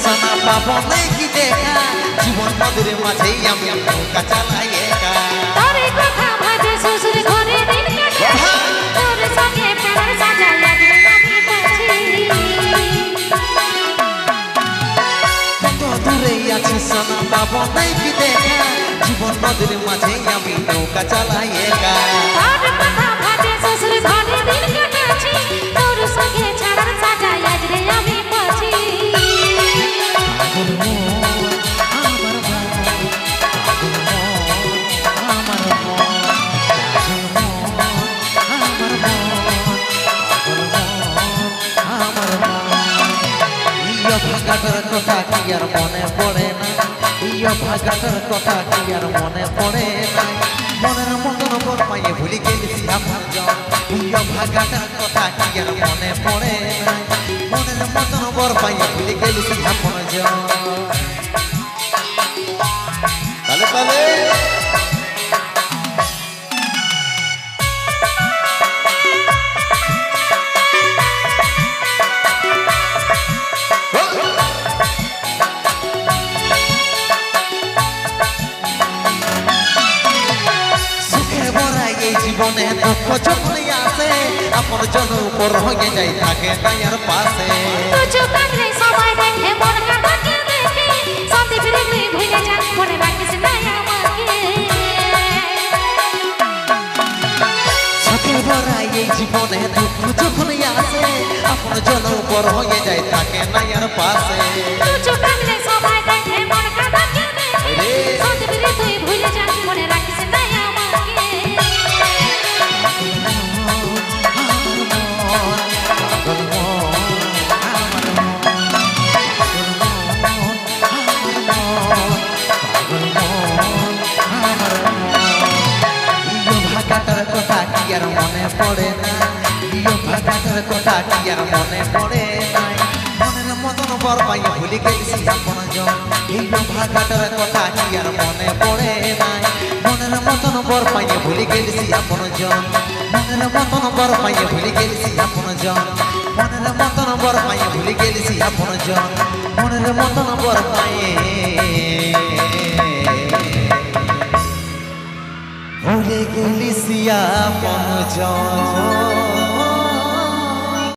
সোনা পাবো নাকি দেখা জীবন নদীর মাঝেই আমি নৌকা চালাই একা তোর কথা ভাবে শ্বশুর ঘরে দিন কাটে তোর সঙ্গে প্রেমের সাজাই আজকে আমি পাচ্ছি কত দূরেই আছি সোনা পাবো নাকি দেখা জীবন নদীর মাঝেই আমি নৌকা চালাই একা তোর কথা ভাবে শ্বশুর ঘরে দিন কাটাচ্ছি তোর সঙ্গে ছাড়ার সাজাই আজকে আমি পাচ্ছি ভাগাটার কথা কি আর মনে পড়ে না ভাগাটার কথা কি আর মনে পড়ে না মনের মতন বর পাইয়ে ভুলি গেছি আমার জন ভাগাটার কথা কি আর মনে পড়ে না মনের মতন বর পাইয়ে ভুলি গেছি আমার জন তালে তালে জীবনে দুঃখ যখন আসে আপন জন উপর হয়ে যাই থাকে তাইয়ার পাশে তুই কাঁদলে সবাই দেখে মন কাঁদাকে দেখে সত্যি ফিরে তুই ভুলে যা মনে রাখিস না আমাকে সত্যি ভরাই এই জীবনে দুঃখ যখন আসে আপন জন উপর হয়ে যাই থাকে নাইয়ার পাশে তুই কাঁদলে সবাই দেখে মন কাঁদাকে দেখে সত্যি ফিরে তুই ভুলে যা মনে রাখিস না আমাকে ভাগাটার কথা কি আর মনে পড়ে না ভাগাটার কথা কি আর মনে পড়ে নাই মনের মতন বর পাইয়ে ভুলি গেছি আপন জন ভাগাটার কথা কি আর মনে পড়ে নাই মনের মতন বর পাইয়ে ভুলি গেছি আপন জন মনের মতন বর পাইয়ে ভুলি গেছি আপন জন মনের মতন বর পাইয়ে ভুলি গেছি আপন জন মনের মতন বর পাইয়ে ভুলে গেছি আপন জন